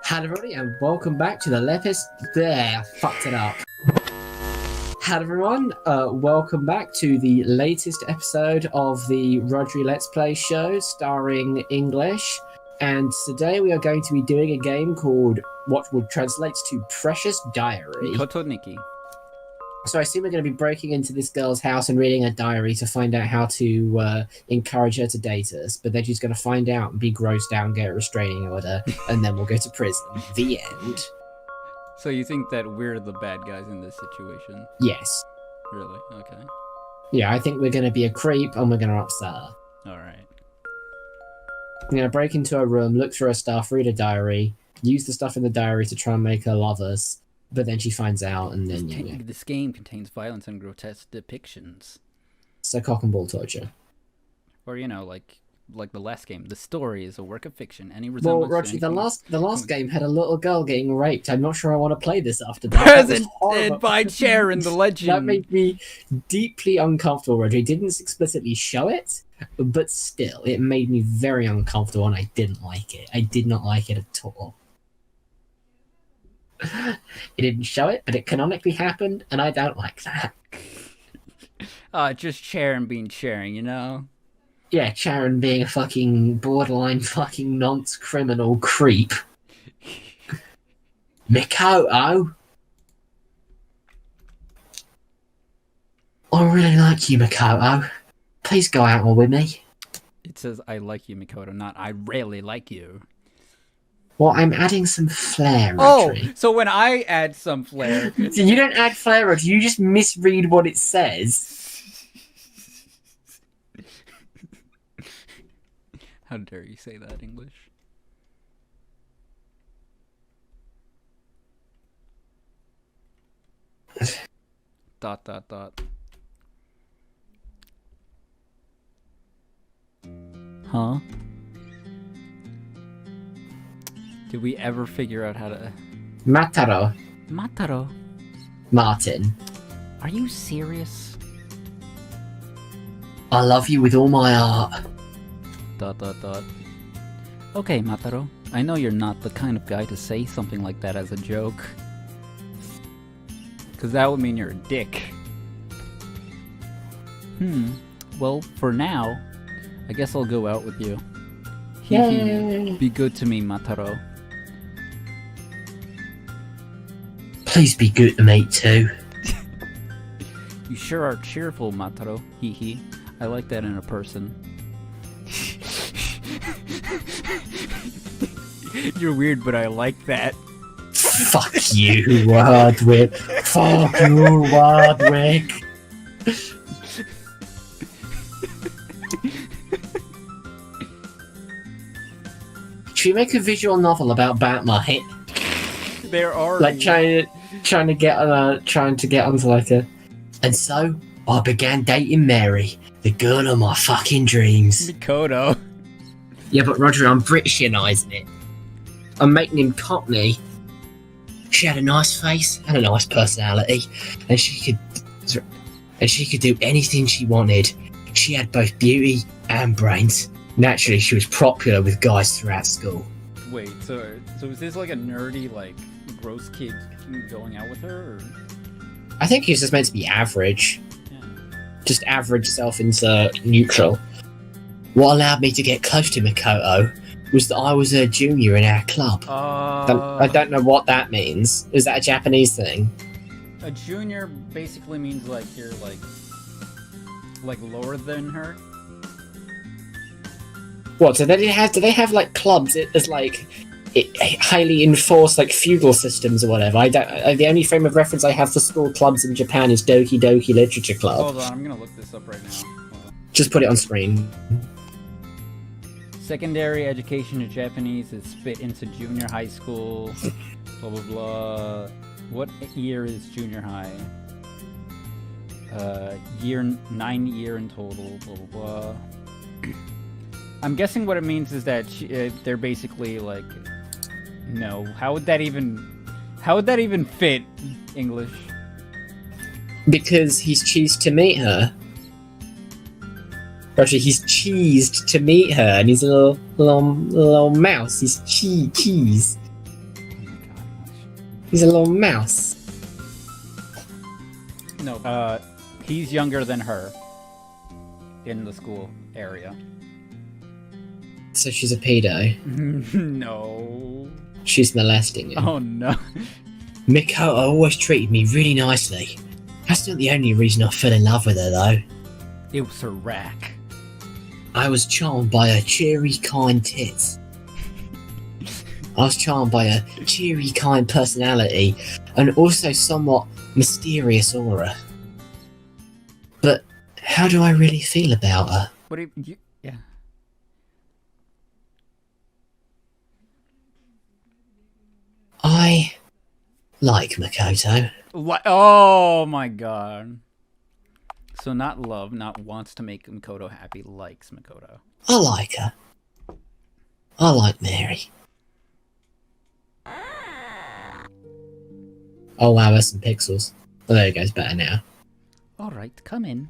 Hello everybody and welcome back to the Lepis. There, I fucked it up. Hello everyone, welcome back to the latest episode of the Rodri Let's Play show starring English. And today we are going to be doing a game called what would translate to Precious Diary. Mikoto Nikki. So I assume we're going to be breaking into this girl's house and reading her diary to find out how to encourage her to date us. But then she's going to find out and be grossed out and get a restraining order, and then we'll go to prison. The end. So you think that we're the bad guys in this situation? Yes. Really? Okay. Yeah, I think we're going to be a creep and we're going to upset her. Alright. I'm going to break into her room, look through her stuff, read her diary, use the stuff in the diary to try and make her love us. But then she finds out, and then This game contains violence and grotesque depictions. So cock and ball torture. Or, you know, like the last game. The story is a work of fiction. Any Well, resemblance Roger, to the last game had a little girl getting raped. I'm not sure I want to play this after that. Presented by Charon, the legend. That made me deeply uncomfortable, Roger. It didn't explicitly show it, but still, it made me very uncomfortable, and I didn't like it. I did not like it at all. It didn't show it, but it canonically happened, and I don't like that. Just Charon being Charon, you know? Yeah, Charon being a fucking borderline fucking nonce criminal creep. Mikoto! I really like you, Mikoto. Please go out with me. It says, I like you, Mikoto, not I really like you. Well, I'm adding some flair, Oh, Rodri. so when I add some flair... So you don't add flair, Rodri, you just misread what it says. How dare you say that, English? Dot, dot, dot. Huh? Did we ever figure out how to... Mataro. Mataro? Martin. Are you serious? I love you with all my heart. Dot, dot, dot. Okay, Mataro. I know you're not the kind of guy to say something like that as a joke. Because that would mean you're a dick. Well, for now, I guess I'll go out with you. Yay. Be good to me, Mataro. Please be good to me too. You sure are cheerful, Mataro. Hee hee. I like that in a person. You're weird, but I like that. Fuck you, Hardwick. Fuck you, Hardwick. Should we make a visual novel about Batmite? There are Like trying to get onto like a. And so I began dating Mary, the girl of my fucking dreams. Mikoto. Yeah, but Roger, I'm Britishising it. I'm making him Cockney. She had a nice face and a nice personality, and she could do anything she wanted. She had both beauty and brains. Naturally, she was popular with guys throughout school. Wait, so is this like a nerdy, like, gross kid going out with her? Or? I think he was just meant to be average. Yeah. Just average self into neutral. What allowed me to get close to Mikoto was that I was a junior in our club. I don't know what that means. Is that a Japanese thing? A junior basically means like you're like lower than her. What do they have like clubs? There's like highly enforced like feudal systems or whatever. The only frame of reference I have for school clubs in Japan is Doki Doki Literature Club. Hold on, I'm gonna look this up right now. Just put it on screen. Secondary education in Japanese is split into junior high school. Blah blah blah. What year is junior high? 9 year in total. Blah blah blah. I'm guessing what it means is that they're basically like, no. How would that even fit English? Because he's cheesed to meet her. Actually, he's cheesed to meet her, and he's a little mouse. He's cheese. He's a little mouse. No, he's younger than her in the school area. So she's a pedo. No. She's molesting him. Oh no. Mikoto always treated me really nicely. That's not the only reason I fell in love with her, though. It was her rack. I was charmed by her cheery, kind tits. I was charmed by her cheery, kind personality, and also somewhat mysterious aura. But how do I really feel about her? What do you yeah. I like Mikoto. Oh my god. So not love, not wants to make Mikoto happy, likes Mikoto. I like her. I like Mary. Oh wow, there's some pixels. Oh, there it goes, better now. Alright, come in.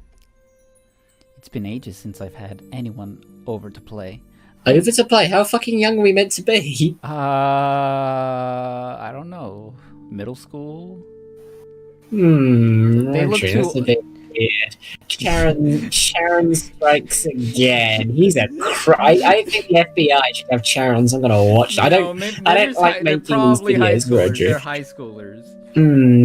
It's been ages since I've had anyone over to play. Over to play? How fucking young are we meant to be? I don't know. Middle school? They look that's too- a bit weird. Charon strikes again. He's a I think the FBI should have Charons. I'm gonna watch. I don't like making these videos, Roger. They're high schoolers.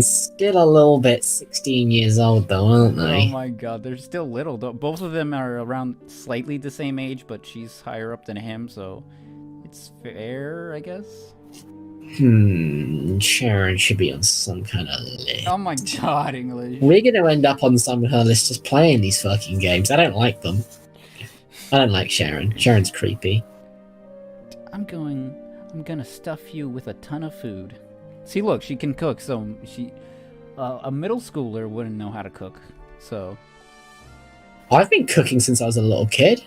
Still a little bit 16 years old though, aren't Oh they? my god, they're still little though. Both of them are around slightly the same age, but she's higher up than him, so it's fair, I guess. Charon should be on some kind of list. Oh my god, English. We're gonna end up on some kind of list just playing these fucking games. I don't like them. I don't like Charon. Charon's creepy. I'm gonna stuff you with a ton of food. See, look, she can cook, so a middle schooler wouldn't know how to cook, so. I've been cooking since I was a little kid.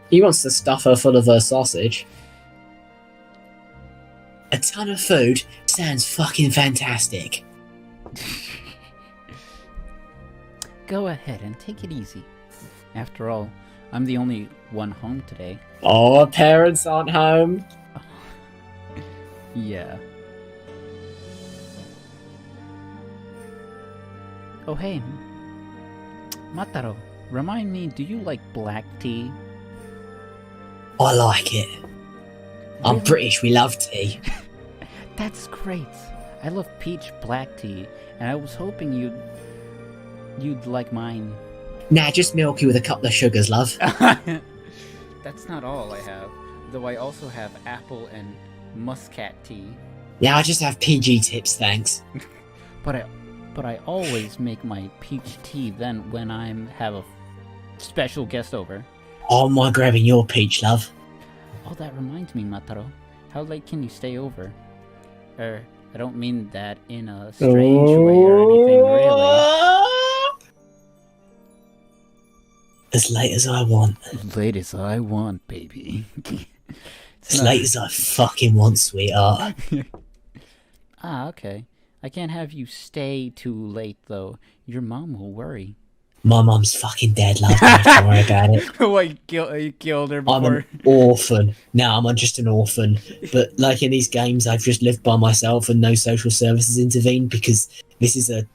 He wants to stuff her full of her sausage. A ton of food sounds fucking fantastic. Go ahead and take it easy. After all, I'm the only one home today. Oh, her parents aren't home. Yeah. Oh hey, Mataro, remind me, do you like black tea? I like it. I'm Really? British, we love tea. That's great. I love peach black tea, and I was hoping you'd like mine. Nah, just milky with a couple of sugars, love. That's not all I have, though I also have apple and muscat tea. Yeah, I just have PG tips, thanks. But I always make my peach tea then when have a special guest over. Oh, my grabbing your peach, love. Oh, that reminds me, Mataro. How late can you stay over? I don't mean that in a strange way or anything, really. As late as I want. As late as I want, baby. As late as I fucking want, sweetheart. Ah, okay. I can't have you stay too late, though. Your mom will worry. My mum's fucking dead, love. Don't have to worry about it. What, you killed her I'm before? an orphan. No, I'm just an orphan. But like in these games, I've just lived by myself and no social services intervene because this is a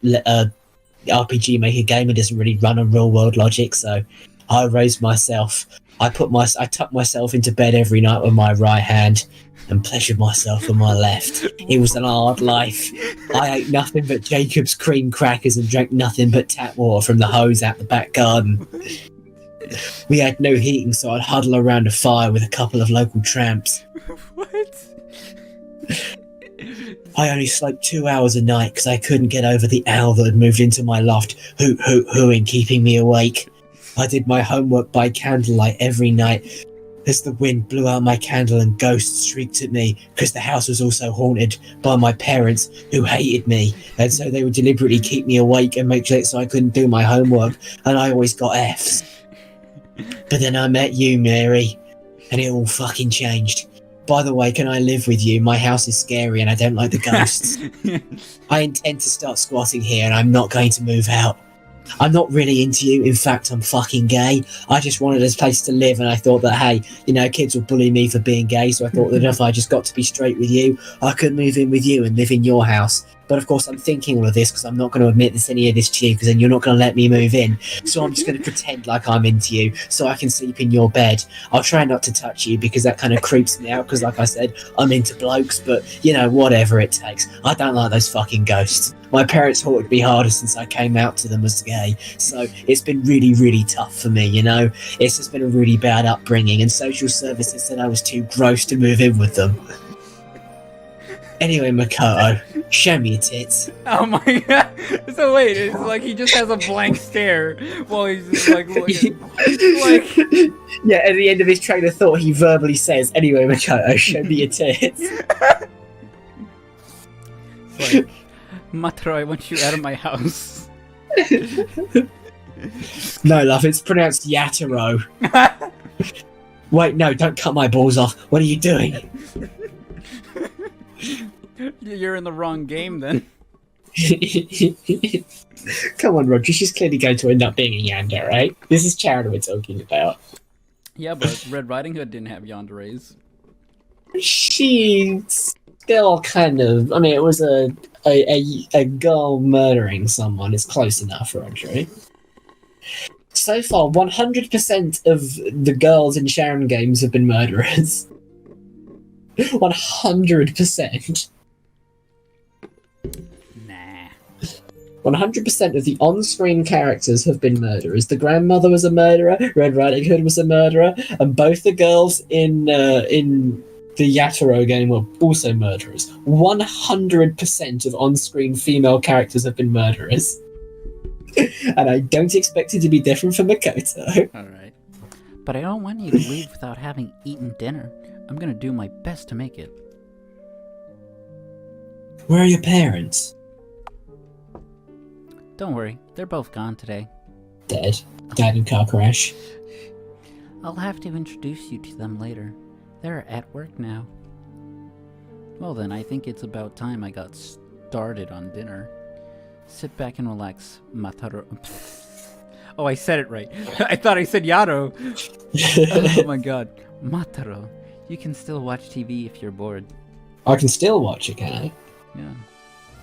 RPG Maker game. It doesn't really run on real world logic. So I raised myself. I tucked myself into bed every night with my right hand and pleasured myself with my left. It was an hard life. I ate nothing but Jacob's cream crackers and drank nothing but tap water from the hose out the back garden. We had no heating, so I'd huddle around a fire with a couple of local tramps. What? I only slept 2 hours a night because I couldn't get over the owl that had moved into my loft, hoot hoot hooing, keeping me awake. I did my homework by candlelight every night as the wind blew out my candle and ghosts shrieked at me because the house was also haunted by my parents who hated me, and so they would deliberately keep me awake and make sure so I couldn't do my homework, and I always got Fs. But then I met you, Mary, and it all fucking changed. By the way, can I live with you? My house is scary and I don't like the ghosts. I intend to start squatting here and I'm not going to move out. I'm not really into you. In fact, I'm fucking gay. I just wanted a place to live, and I thought that, hey, you know, kids will bully me for being gay, so I thought that if I just got to be straight with you, I could move in with you and live in your house. But of course, I'm thinking all of this because I'm not going to admit any of this to you, because then you're not going to let me move in. So I'm just going to pretend like I'm into you so I can sleep in your bed. I'll try not to touch you because that kind of creeps me out, because like I said, I'm into blokes, but, you know, whatever it takes. I don't like those fucking ghosts. My parents haunted me harder since I came out to them as gay, so it's been really, really tough for me, you know? It's just been a really bad upbringing, and social services said I was too gross to move in with them. Anyway, Mikoto, show me your tits. Oh my god. So wait, it's like he just has a blank stare while he's just like looking. Like... Yeah, at the end of his train of thought, he verbally says, anyway, Mikoto, show me your tits. It's like, Mataro, I want you out of my house. No, love, it's pronounced Yataro. Wait, no, don't cut my balls off. What are you doing? You're in the wrong game then. Come on, Roger, she's clearly going to end up being a yandere, right? This is Charon we're talking about. Yeah, but Red Riding Hood didn't have yanderes. She's still kind of... I mean, it was a girl murdering someone. It's close enough, Roger. So far, 100% of the girls in Charon games have been murderers. 100%. Nah. 100% of the on-screen characters have been murderers. The grandmother was a murderer, Red Riding Hood was a murderer, and both the girls in the Yataro game were also murderers. 100% of on-screen female characters have been murderers. And I don't expect it to be different for Mikoto. Alright. But I don't want you to leave without having eaten dinner. I'm gonna do my best to make it. Where are your parents? Don't worry, they're both gone today. Dead. Died in car crash. I'll have to introduce you to them later. They're at work now. Well then, I think it's about time I got started on dinner. Sit back and relax, Mataro. Oh, I said it right. I thought I said Yaro. Oh my god. Mataro, you can still watch TV if you're bored. I can still watch it, can I? Yeah.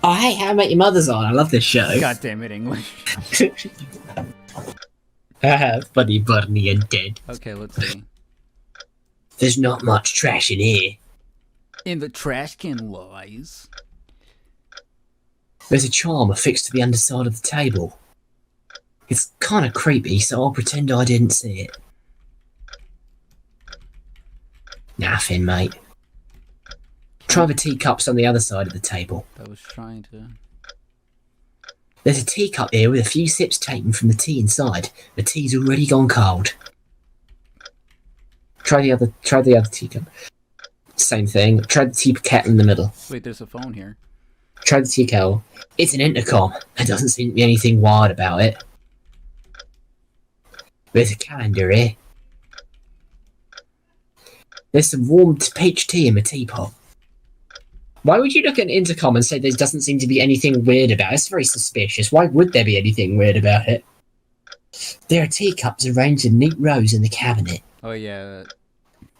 Oh, hey, How I Met Your Mother's on. I love this show. God damn it, English. Funny Barney and dead. Okay, let's see. There's not much trash in here. In the trash can lies. There's a charm affixed to the underside of the table. It's kind of creepy, so I'll pretend I didn't see it. Nothing, mate. Try the teacups on the other side of the table. I was trying to... There's a teacup here with a few sips taken from the tea inside. The tea's already gone cold. Try the other teacup. Same thing. Try the tea kettle in the middle. Wait, there's a phone here. Try the tea kettle. It's an intercom. There doesn't seem to be anything wild about it. There's a calendar here. There's some warm peach tea in the teapot. Why would you look at an intercom and say there doesn't seem to be anything weird about it? It's very suspicious. Why would there be anything weird about it? There are teacups arranged in neat rows in the cabinet. Oh yeah.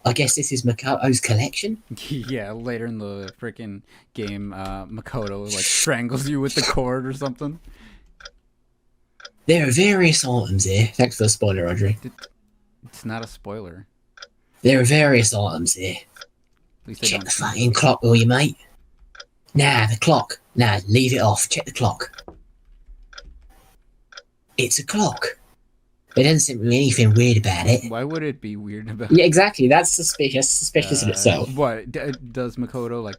I guess this is Mikoto's collection? Yeah, later in the freaking game, Mikoto like strangles you with the cord or something. There are various items here. Thanks for the spoiler, Audrey. It's not a spoiler. There are various items here. At least I Check don't the fucking clock, will you, mate? Nah, the clock. Nah, leave it off. Check the clock. It's a clock. There doesn't seem to be anything weird about it. Why would it be weird about Yeah, exactly. That's suspicious. Suspicious in itself. What? Does Mikoto, like,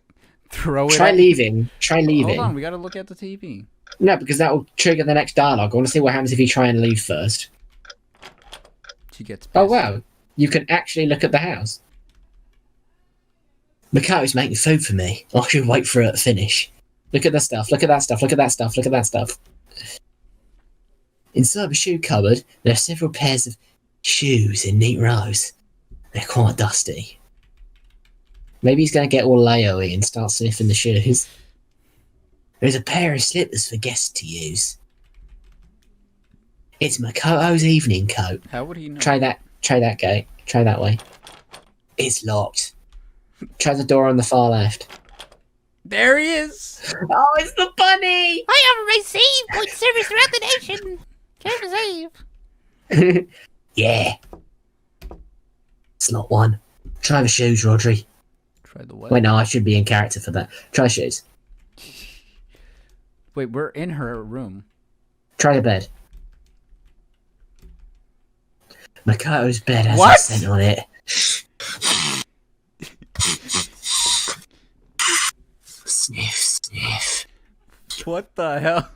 throw it Try at... leaving. Try leaving. Hold on, we gotta look at the TV. No, because that will trigger the next dialogue. I want to see what happens if you try and leave first. She gets pissed. Oh, wow. You can actually look at the house. Mikoto's making food for me. I should wait for her to finish. Look at the stuff. Look at that stuff. Look at that stuff. Look at that stuff. Inside the shoe cupboard, there are several pairs of shoes in neat rows. They're quite dusty. Maybe he's going to get all layoey and start sniffing the shoes. There's a pair of slippers for guests to use. It's Mikoto's evening coat. How would he know? Try that gate. Try that way. It's locked. Try the door on the far left. There he is! Oh, it's the bunny! I have received point service throughout the nation. Can receive. Yeah. Slot 1. Try the shoes, Rodri. Try the what? Wait, no, I should be in character for that. Try shoes. Wait, we're in her room. Try the bed. Mikoto's bed has What? a scent on it. Sniff, sniff. What the hell?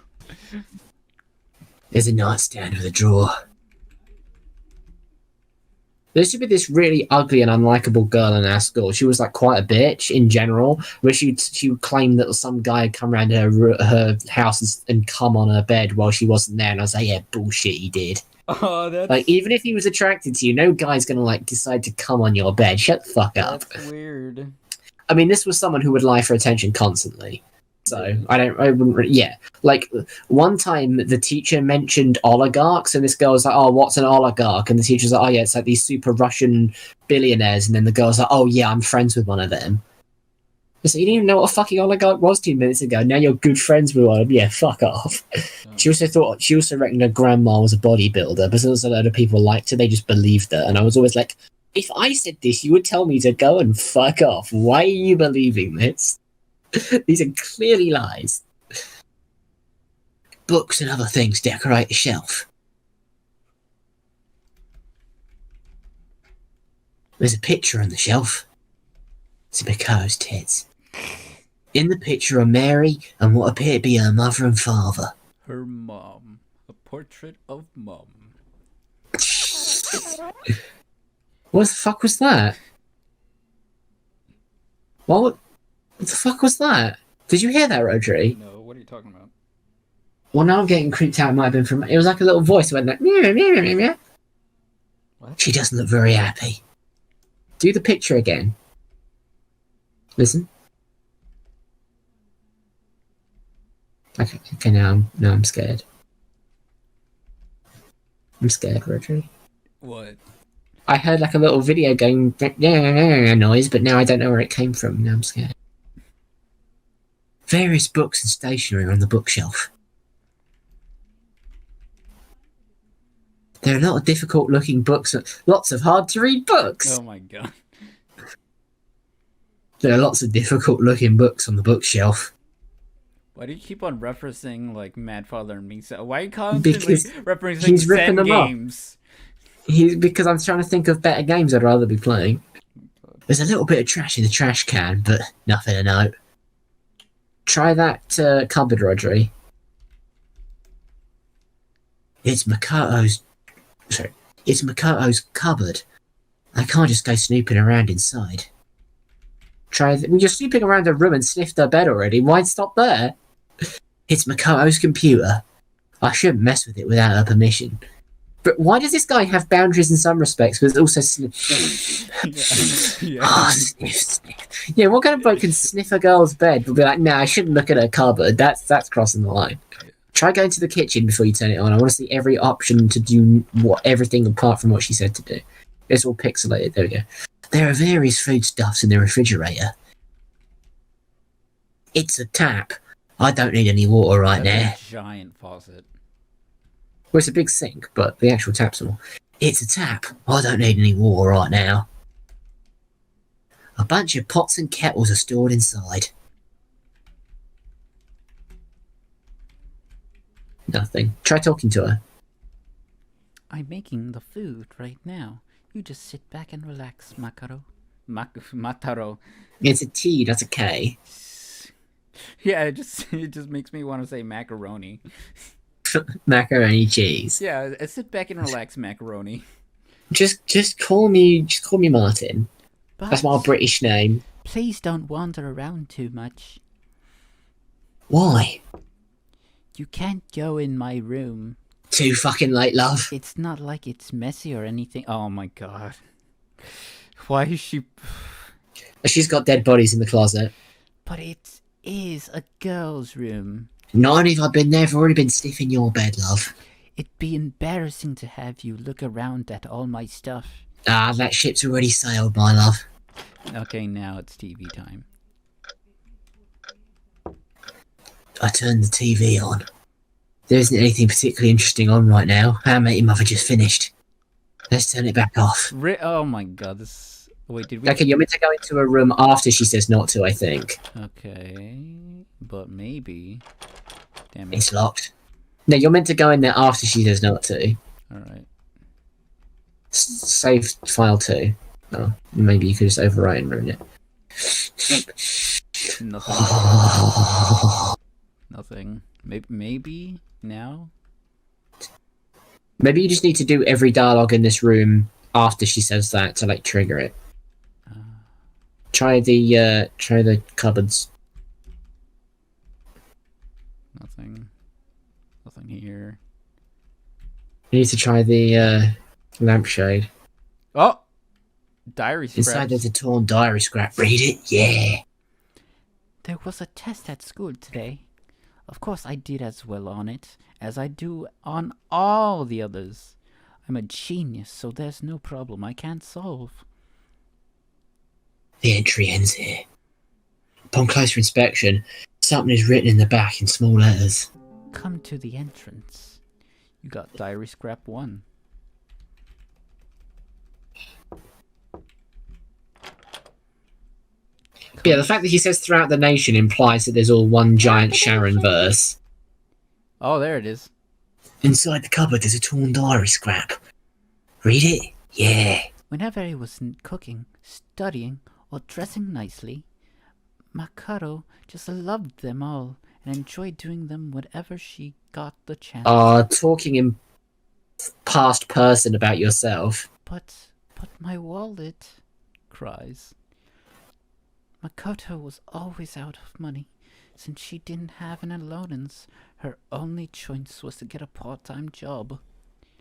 There's a nightstand with a drawer. There used to be this really ugly and unlikable girl in our school. She was like quite a bitch in general, where she would claim that some guy had come around her house and come on her bed while she wasn't there. And I was like, yeah, bullshit, he did. Oh, that's... Like, even if he was attracted to you, no guy's gonna like decide to come on your bed. Shut the fuck up. That's weird. I mean, this was someone who would lie for attention constantly. So I wouldn't really, yeah. Like one time the teacher mentioned oligarchs and this girl was like, oh, what's an oligarch? And the teacher's like, oh yeah, it's like these super Russian billionaires. And then the girl's like, oh yeah, I'm friends with one of them. So you didn't even know what a fucking oligarch was 2 minutes ago. Now you're good friends with one of them. Yeah, fuck off. She also reckoned her grandma was a bodybuilder, but since a load of people liked her, they just believed her. And I was always like, if I said this, you would tell me to go and fuck off. Why are you believing this? These are clearly lies. Books and other things decorate the shelf. There's a picture on the shelf. It's Mikoto's tits. In the picture are Mary and what appear to be her mother and father. Her mom. A portrait of mom. What the fuck was that? What the fuck was that? Did you hear that, Rodri? No, what are you talking about? Well, now I'm getting creeped out. It might have been from... It was like a little voice that went like... Meow, meow, meow, meow. What? She doesn't look very happy. Do the picture again. Listen. Okay, now I'm scared. I'm scared, Rodri. What? I heard like a little video going noise, but now I don't know where it came from. Now I'm scared. Various books and stationery are on the bookshelf. There are a lot of difficult-looking books, lots of hard-to-read books. Oh my god. There are lots of difficult-looking books on the bookshelf. Why do you keep on referencing like Mad Father and Misa? Why are you constantly referencing he's ripping Zen them games? Because I'm trying to think of better games I'd rather be playing. There's a little bit of trash in the trash can, but nothing to note. Try that cupboard, Rodri. It's Mikoto's cupboard. I can't just go snooping around inside. You're snooping around the room and sniffed her bed already. Why stop there? It's Mikoto's computer. I shouldn't mess with it without her permission. But why does this guy have boundaries in some respects, but also Yeah. Oh, sniff, sniff. Yeah, what kind of bloke can sniff a girl's bed but be like, nah, I shouldn't look at her cupboard. That's crossing the line. Try going to the kitchen before you turn it on. I want to see every option to do everything apart from what she said to do. It's all pixelated. There we go. There are various foodstuffs in the refrigerator. It's a tap. I don't need any water right now. A giant faucet. Well, it's a big sink, but the actual tap's small. It's a tap. I don't need any water right now. A bunch of pots and kettles are stored inside. Nothing. Try talking to her. I'm making the food right now. You just sit back and relax, Mataro. Mataro. It's a T, not a K. Yeah, it just makes me want to say macaroni. Macaroni cheese. Yeah, sit back and relax, macaroni. Just call me Martin. But That's my British name. please don't wander around too much. Why? You can't go in my room. Too fucking late, love. It's not like it's messy or anything. Oh my god. Why is she... She's got dead bodies in the closet. But it is a girl's room. Not only have I been there, I've already been sniffing your bed, love. It'd be embarrassing to have you look around at all my stuff. Ah, that ship's already sailed, my love. Okay, now it's TV time. I turned the TV on. There isn't anything particularly interesting on right now. How I Met Your Mother just finished. Let's turn it back off. Oh my god, this... Wait, did we... Okay, you're meant to go into a room after she says not to, I think. Okay, but maybe... Damn it. It's locked. No, you're meant to go in there after she says not to. Alright. Save file 2. Oh, maybe you could just overwrite and ruin it. Nothing. Nothing. Maybe now? Maybe you just need to do every dialogue in this room after she says that to like trigger it. Try the cupboards. Nothing. Nothing here. You need to try the lampshade. Oh! Diary scraps. Inside there's a torn diary scrap. Read it? Yeah. There was a test at school today. Of course I did as well on it as I do on all the others. I'm a genius, so there's no problem I can't solve. The entry ends here. Upon closer inspection, something is written in the back in small letters. Come to the entrance. You got diary scrap 1. Yeah, the fact that he says throughout the nation implies that there's all one giant Charon verse. Oh, there it is. Inside the cupboard there's a torn diary scrap. Read it? Yeah. Whenever I was cooking, studying, or dressing nicely, Mikoto just loved them all and enjoyed doing them whenever she got the chance. Talking in past person about yourself. But my wallet, cries. Mikoto was always out of money. Since she didn't have an allowance, her only choice was to get a part-time job.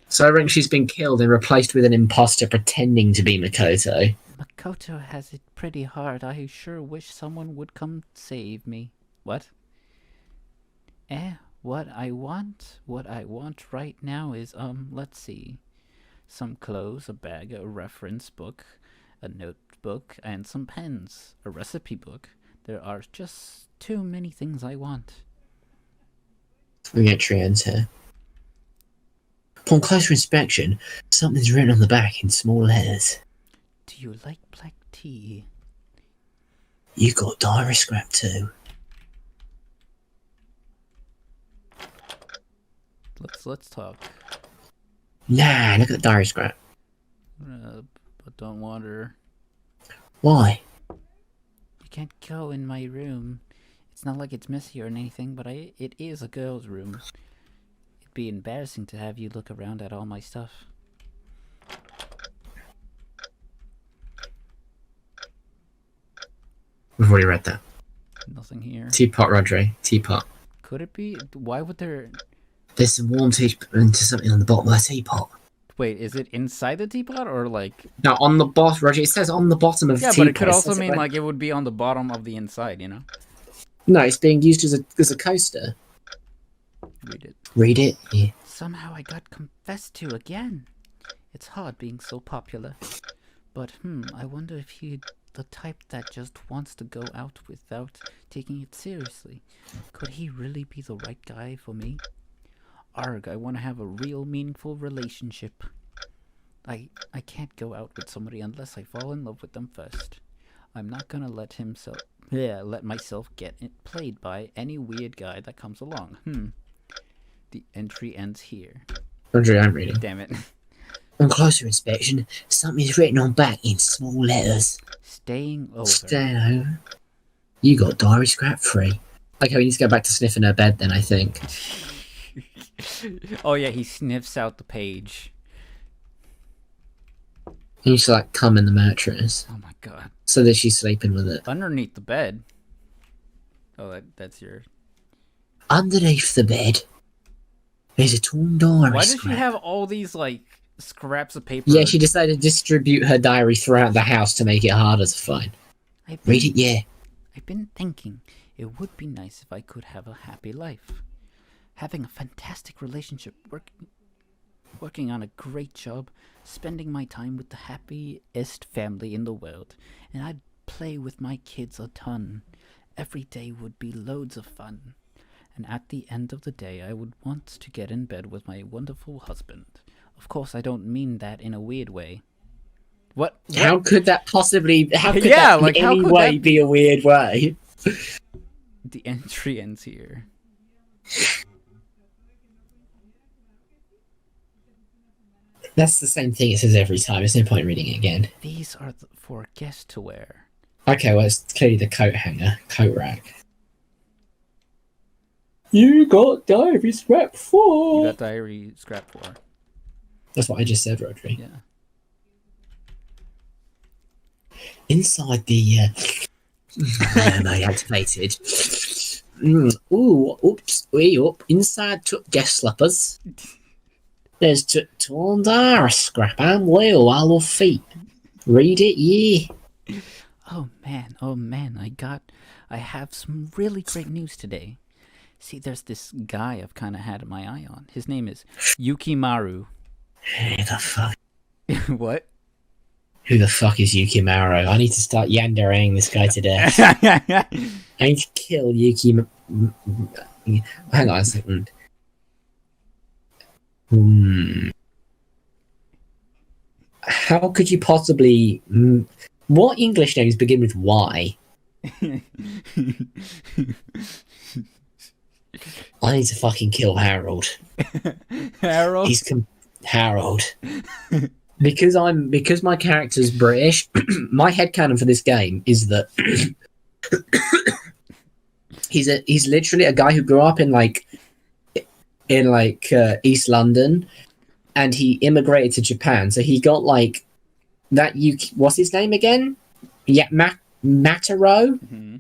So I reckon she's been killed and replaced with an imposter pretending to be Mikoto. Mikoto has it pretty hard. I sure wish someone would come save me. What? What I want right now is, let's see. Some clothes, a bag, a reference book, a notebook, and some pens. A recipe book. There are just too many things I want. The entry ends here. Upon closer inspection, something's written on the back in small letters. Do you like black tea? You got diary scrap too. Let's talk. Nah, look at the diary scrap. But don't want her. Why? You can't go in my room. It's not like it's messy or anything, but it is a girl's room. It'd be embarrassing to have you look around at all my stuff. We've already read that. Nothing here. Teapot, Rodri. Teapot. Could it be? Why would there... There's some warm tea into something on the bottom of the teapot. Wait, is it inside the teapot or like... No, on the bottom, Roger, it says on the bottom of the Yeah, teapot. but it could also says mean right- like it would be on the bottom of the inside, you know? No, it's being used as a coaster. Read it. Read it? Yeah. Somehow I got confessed to again. It's hard being so popular. But, I wonder if he's the type that just wants to go out without taking it seriously. Could he really be the right guy for me? Arg, I want to have a real meaningful relationship. I can't go out with somebody unless I fall in love with them first. I'm not gonna let myself get played by any weird guy that comes along. The entry ends here. Roger, I'm reading. Damn it. On closer inspection, something's written on back in small letters. Staying over. Staying over. You got diary scrap free. Okay, we need to go back to sniffing her bed then, I think. Oh yeah, he sniffs out the page. He used to like come in the mattress. Oh my god. So that she's sleeping with it. Underneath the bed. Oh, that's your... Underneath the bed, there's a torn diary Why does scrap. she have all these, like, scraps of paper? Yeah, she decided to distribute her diary throughout the house to make it harder to find. Read it, yeah. I've been thinking it would be nice if I could have a happy life. Having a fantastic relationship working on a great job, spending my time with the happiest family in the world, and I'd play with my kids a ton. Every day would be loads of fun. And at the end of the day, I would want to get in bed with my wonderful husband. Of course, I don't mean that in a weird way. What? How could that possibly? How could Yeah, that like, in how any could way that be a weird way? The entry ends here. That's the same thing it says every time. There's no point reading it again. These are for guests to wear. Okay, well, it's clearly the coat hanger, coat rack. You got diary scrap 4. You got diary scrap 4. That's what I just said, Rodri. Yeah. Inside the I activated. Inside guest slippers. There's torn diary scrap and wheel all of feet. Read it, yeah. Oh man, I have some really great news today. See, there's this guy I've kind of had my eye on. His name is Yukimaru. Who the fuck? What? Who the fuck is Yukimaru? I need to start yandereing this guy to death. I need to kill Yuki. Hang on a second. How could you possibly? What English names begin with Y? I need to fucking kill Harold. Harold? Harold. Because my character's British, my headcanon for this game is that he's literally a guy who grew up in East London, and he immigrated to Japan. So he got like that. What's his name again? Yeah, Mataro. Mm-hmm.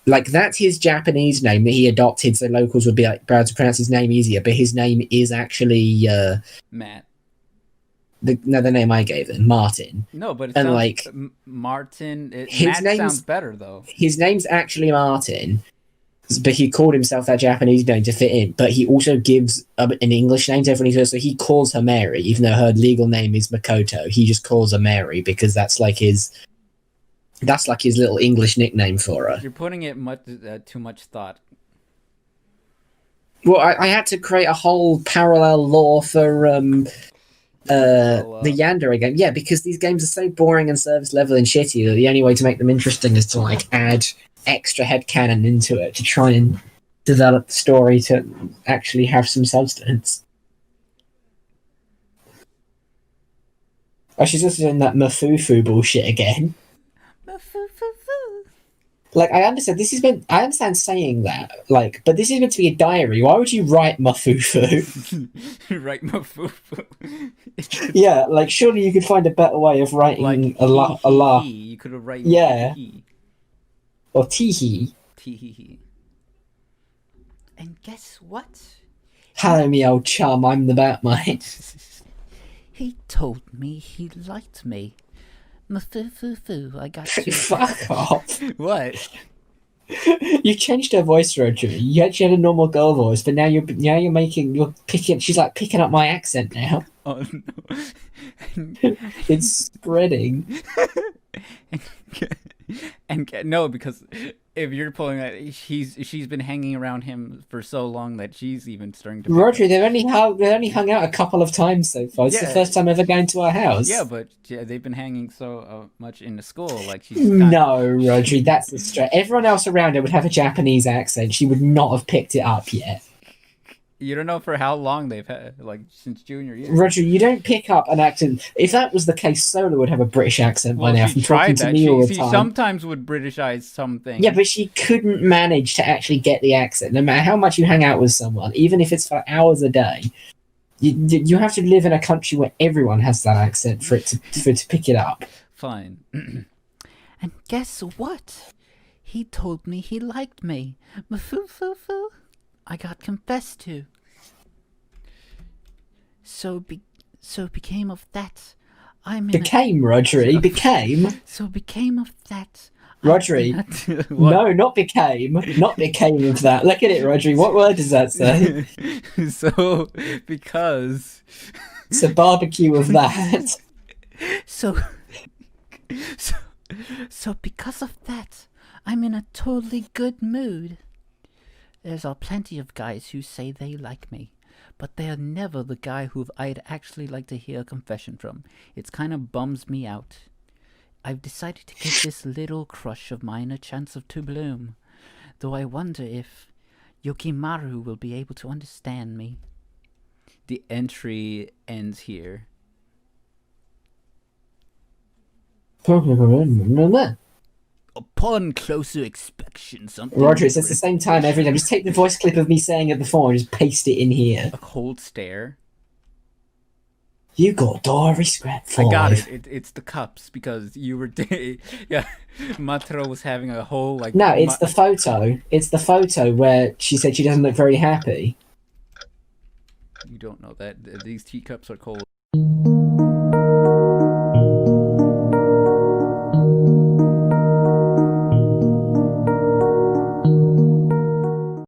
Like, that's his Japanese name that he adopted, so locals would be like proud to pronounce his name easier. But his name is actually Matt. the name I gave him, Martin. No, but it And, sounds like, Martin. his Matt sounds better though. His name's actually Martin, but he called himself that Japanese name to fit in. But he also gives an English name to everyone he says. So he calls her Mary, even though her legal name is Mikoto. He just calls her Mary because that's like his little English nickname for her. You're putting it too much thought. Well, I had to create a whole parallel lore for the Yandere game. Yeah, because these games are so boring and service level and shitty that the only way to make them interesting is to like add extra headcanon into it to try and develop the story to actually have some substance. Oh, she's also doing that mafufu bullshit again. Like, I understand I understand saying that, like, but this is meant to be a diary. Why would you write mafufu? Right, mafufu. Yeah, like, surely you could find a better way of writing Like a la. You could have written Yeah. hee. Or teehee. Tee. And guess what? Hello, me old chum, I'm the Batmite. He told me he liked me. Mafu-fu-fu, I got you. Fuck off. What? You changed her voice, Roger. You actually had a normal girl voice, but now you're picking. She's like picking up my accent now. Oh no. It's spreading. And no, because if you're pulling that, she's been hanging around him for so long that she's even starting to. Roger, they've only hung out a couple of times so far. It's the first time ever going to our house. Yeah, but they've been hanging so much in the school, like she's. No, Roger, that's the stretch. Everyone else around her would have a Japanese accent. She would not have picked it up yet. You don't know for how long they've had, like since junior year. Roger, you don't pick up an accent. If that was the case, Sola would have a British accent by now from talking to me all the time. She sometimes would Britishize something. Yeah, but she couldn't manage to actually get the accent. No matter how much you hang out with someone, even if it's for hours a day, you have to live in a country where everyone has that accent for it to pick it up. Fine. And guess what? He told me he liked me. Mafu-fu-fu. I got confessed to. So became of that. Became, Roger, he became. So became of that. Rodri. What? No, not became. Not became of that. Look at it, Rodri. What word does that say? So, because... It's a barbecue of that. So, so because of that, I'm in a totally good mood. There's plenty of guys who say they like me, but they're never the guy who I'd actually like to hear a confession from. It's kind of bums me out. I've decided to give this little crush of mine a chance to bloom, though I wonder if Yokimaru will be able to understand me. The entry ends here. Upon closer inspection, something... Roger, it's at the same time every time. Just take the voice clip of me saying it before and just paste it in here. A cold stare. You got diary scrap 5. I got it. It's the cups, because you were... yeah, Mataro was having a whole, like... No, it's the photo. It's the photo where she said she doesn't look very happy. You don't know that. These teacups are cold.